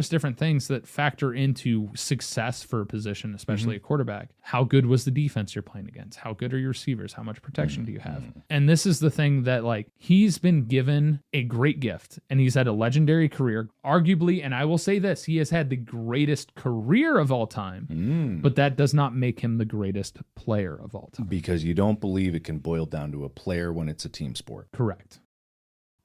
numerous different things that factor into success for a position, especially a quarterback. How good was the defense you're playing against? How good are your receivers? How much protection do you have? And this is the thing that, like, he's been given a great gift and he's had a legendary career, arguably, and I will say this, he has had the greatest career of all time, but that does not make him the greatest player of all time. Because you don't believe it can boil down to a player when it's a team sport. Correct.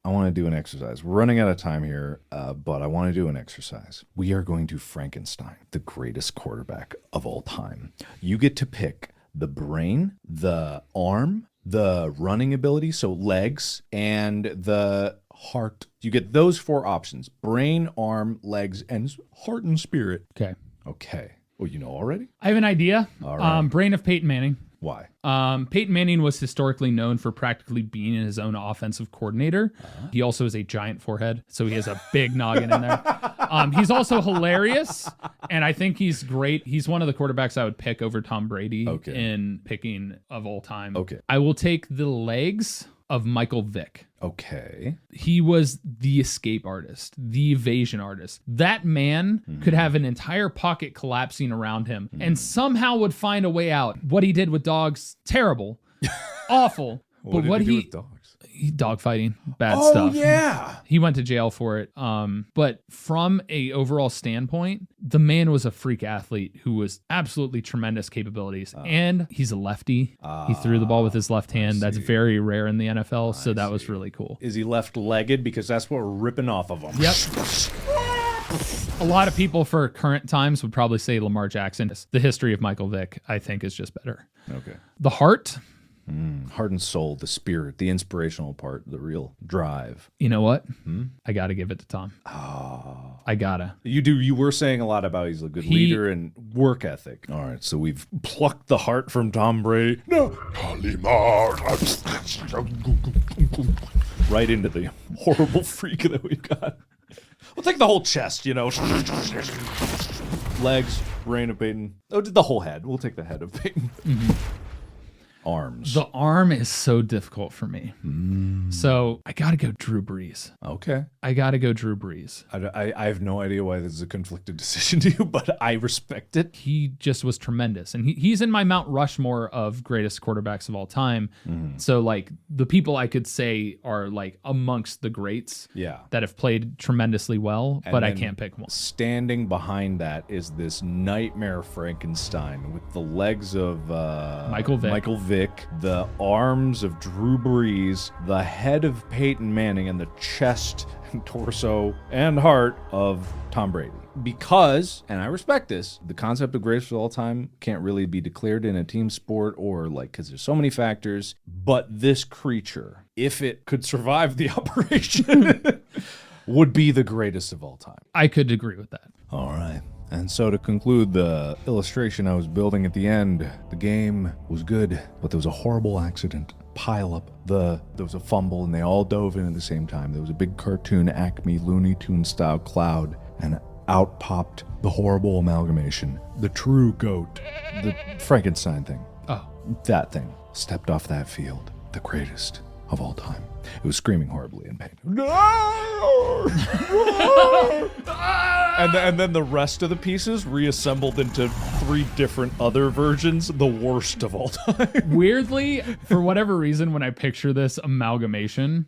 I want to do an exercise. We're running out of time here, but I want to do an exercise. We are going to Frankenstein, the greatest quarterback of all time. You get to pick the brain, the arm, the running ability, so legs, and the heart. You get those 4 options: brain, arm, legs, and heart and spirit. Okay. Well, you know already? I have an idea. All right. Brain of Peyton Manning. Why? Peyton Manning was historically known for practically being his own offensive coordinator. He also has a giant forehead, so he has a big noggin in there. He's also hilarious, and I think he's great. He's one of the quarterbacks I would pick over Tom Brady in picking of all time. Okay. I will take the legs of Michael Vick. Okay. He was the escape artist, the evasion artist. That man could have an entire pocket collapsing around him and somehow would find a way out. What he did with dogs, terrible, awful. What did he do with dogs? Dog fighting, bad stuff. Oh, yeah. He went to jail for it. But from a overall standpoint, the man was a freak athlete who was absolutely tremendous capabilities. And he's a lefty. He threw the ball with his left hand. That's very rare in the NFL. So that was really cool. Is he left-legged? Because that's what we're ripping off of him. Yep. A lot of people for current times would probably say Lamar Jackson. The history of Michael Vick, I think, is just better. Okay. The heart. Heart and soul, the spirit, the inspirational part, the real drive. You know what? I got to give it to Tom. I gotta. You were saying a lot about he's a good leader and work ethic. All right, so we've plucked the heart from Tom Brady. No. Right into the horrible freak that we've got. We'll take the whole chest, Legs, brain of Peyton. Oh, the whole head. We'll take the head of Peyton. Arms. The arm is so difficult for me. So I got to go Drew Brees. Okay. I got to go Drew Brees. I have no idea why this is a conflicted decision to you, but I respect it. He just was tremendous. And he's in my Mount Rushmore of greatest quarterbacks of all time. So, like, the people I could say are, like, amongst the greats that have played tremendously well, but I can't pick one. Standing behind that is this nightmare Frankenstein with the legs of Michael Vick, the arms of Drew Brees, the head of Peyton Manning, and the chest and torso and heart of Tom Brady. Because, and I respect this, the concept of greatest of all time can't really be declared in a team sport or because there's so many factors, but this creature, if it could survive the operation, would be the greatest of all time. I could agree with that. All right. And so to conclude the illustration I was building at the end, the game was good, but there was a horrible accident. Pile up. There was a fumble and they all dove in at the same time. There was a big cartoon Acme Looney Tune style cloud and out popped the horrible amalgamation. The true goat. The Frankenstein thing. Oh. That thing stepped off that field. The greatest of all time. It was screaming horribly in pain. No! and then the rest of the pieces reassembled into 3 different other versions, the worst of all time. Weirdly, for whatever reason, when I picture this amalgamation,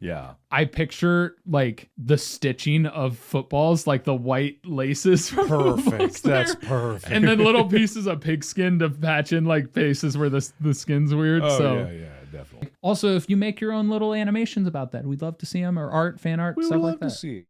I picture like the stitching of footballs, like the white laces from perfect. That's perfect. And then little pieces of pigskin to patch in like places where the skin's weird. Yeah, definitely. Also, if you make your own little animations about that, we'd love to see them, or fan art, stuff like that. We would love to see.